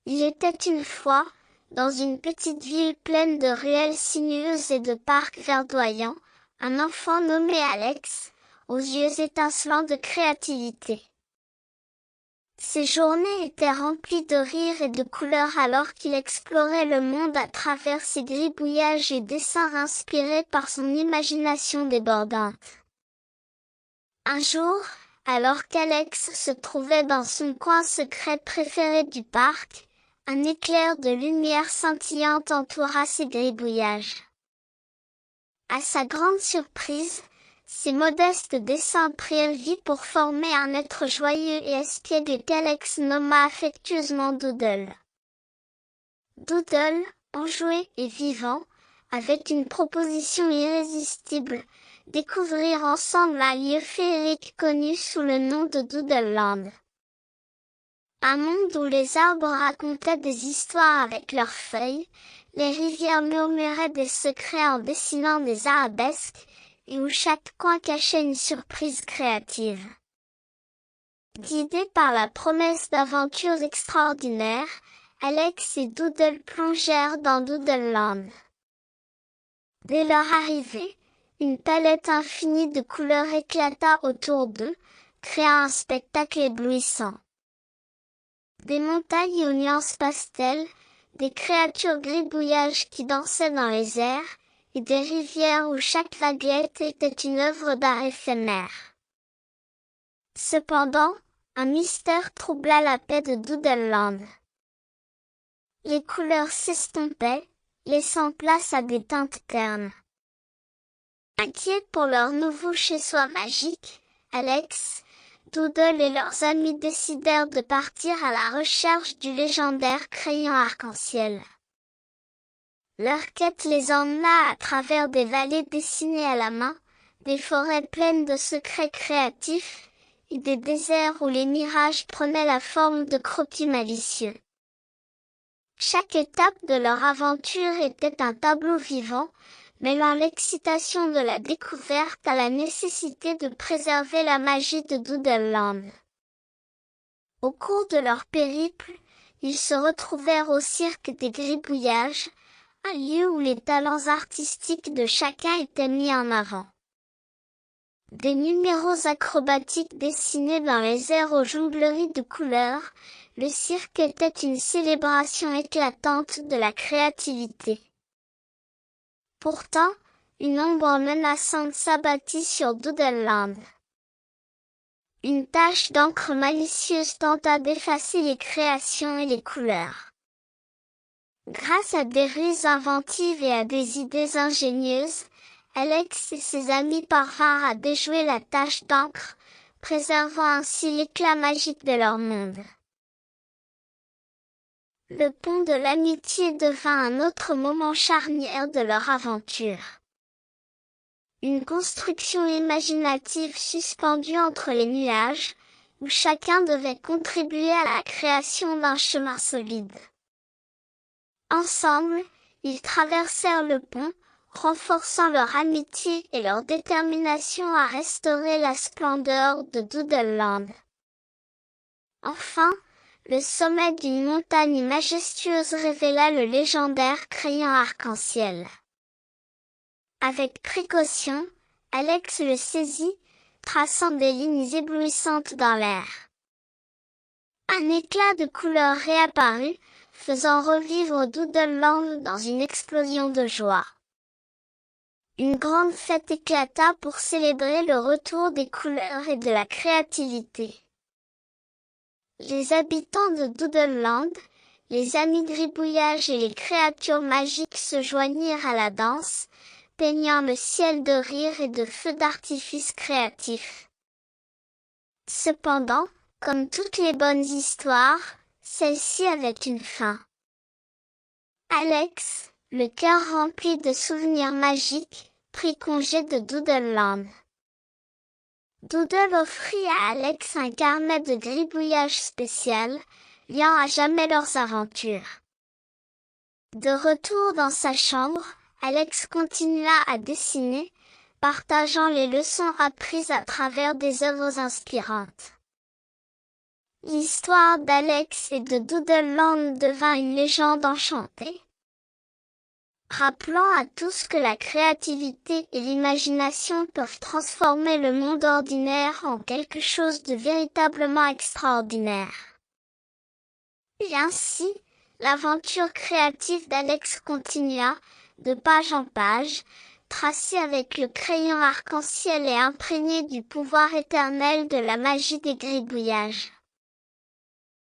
Il était une fois, dans une petite ville pleine de ruelles sinueuses et de parcs verdoyants, un enfant nommé Alex, aux yeux étincelants de créativité. Ses journées étaient remplies de rires et de couleurs alors qu'il explorait le monde à travers ses gribouillages et dessins inspirés par son imagination débordante. Un jour, alors qu'Alex se trouvait dans son coin secret préféré du parc, un éclair de lumière scintillante entoura ses gribouillages. À sa grande surprise, ces modestes dessins prirent vie pour former un être joyeux et espiègle qu'Alex nomma affectueusement Doodle. Doodle, enjoué et vivant, avait une proposition irrésistible, découvrir ensemble un lieu féerique connu sous le nom de Doodleland. Un monde où les arbres racontaient des histoires avec leurs feuilles, les rivières murmuraient des secrets en dessinant des arabesques, et où chaque coin cachait une surprise créative. Guidés par la promesse d'aventures extraordinaires, Alex et Doodle plongèrent dans Doodleland. Dès leur arrivée, une palette infinie de couleurs éclata autour d'eux, créant un spectacle éblouissant. Des montagnes aux nuances pastel, des créatures gribouillages qui dansaient dans les airs, et des rivières où chaque vaguelette était une œuvre d'art éphémère. Cependant, un mystère troubla la paix de Doodleland. Les couleurs s'estompaient, laissant place à des teintes ternes. Inquiets pour leur nouveau chez-soi magique, Alex, Doodle et leurs amis décidèrent de partir à la recherche du légendaire crayon arc-en-ciel. Leur quête les emmena à travers des vallées dessinées à la main, des forêts pleines de secrets créatifs, et des déserts où les mirages prenaient la forme de croquis malicieux. Chaque étape de leur aventure était un tableau vivant, mêlant l'excitation de la découverte à la nécessité de préserver la magie de Doodleland. Au cours de leur périple, ils se retrouvèrent au cirque des gribouillages, un lieu où les talents artistiques de chacun étaient mis en avant. Des numéros acrobatiques dessinés dans les airs aux jongleries de couleurs, le cirque était une célébration éclatante de la créativité. Pourtant, une ombre menaçante s'abattit sur Doodleland. Une tache d'encre malicieuse tenta d'effacer les créations et les couleurs. Grâce à des ruses inventives et à des idées ingénieuses, Alex et ses amis parvinrent à déjouer la tache d'encre, préservant ainsi l'éclat magique de leur monde. Le pont de l'amitié devint un autre moment charnière de leur aventure. Une construction imaginative suspendue entre les nuages, où chacun devait contribuer à la création d'un chemin solide. Ensemble, ils traversèrent le pont, renforçant leur amitié et leur détermination à restaurer la splendeur de Doodleland. Enfin, le sommet d'une montagne majestueuse révéla le légendaire crayon arc-en-ciel. Avec précaution, Alex le saisit, traçant des lignes éblouissantes dans l'air. Un éclat de couleur réapparut, faisant revivre Doodleland dans une explosion de joie. Une grande fête éclata pour célébrer le retour des couleurs et de la créativité. Les habitants de Doodleland, les amis gribouillages et les créatures magiques se joignirent à la danse, peignant le ciel de rire et de feux d'artifice créatifs. Cependant, comme toutes les bonnes histoires, celle-ci avait une fin. Alex, le cœur rempli de souvenirs magiques, prit congé de Doodleland. Doodle offrit à Alex un carnet de gribouillage spécial, liant à jamais leurs aventures. De retour dans sa chambre, Alex continua à dessiner, partageant les leçons apprises à travers des œuvres inspirantes. l'histoire d'Alex et de Doodleland devint une légende enchantée. Rappelant à tous que la créativité et l'imagination peuvent transformer le monde ordinaire en quelque chose de véritablement extraordinaire. Et ainsi, l'aventure créative d'Alex continua, de page en page, tracée avec le crayon arc-en-ciel et imprégnée du pouvoir éternel de la magie des gribouillages.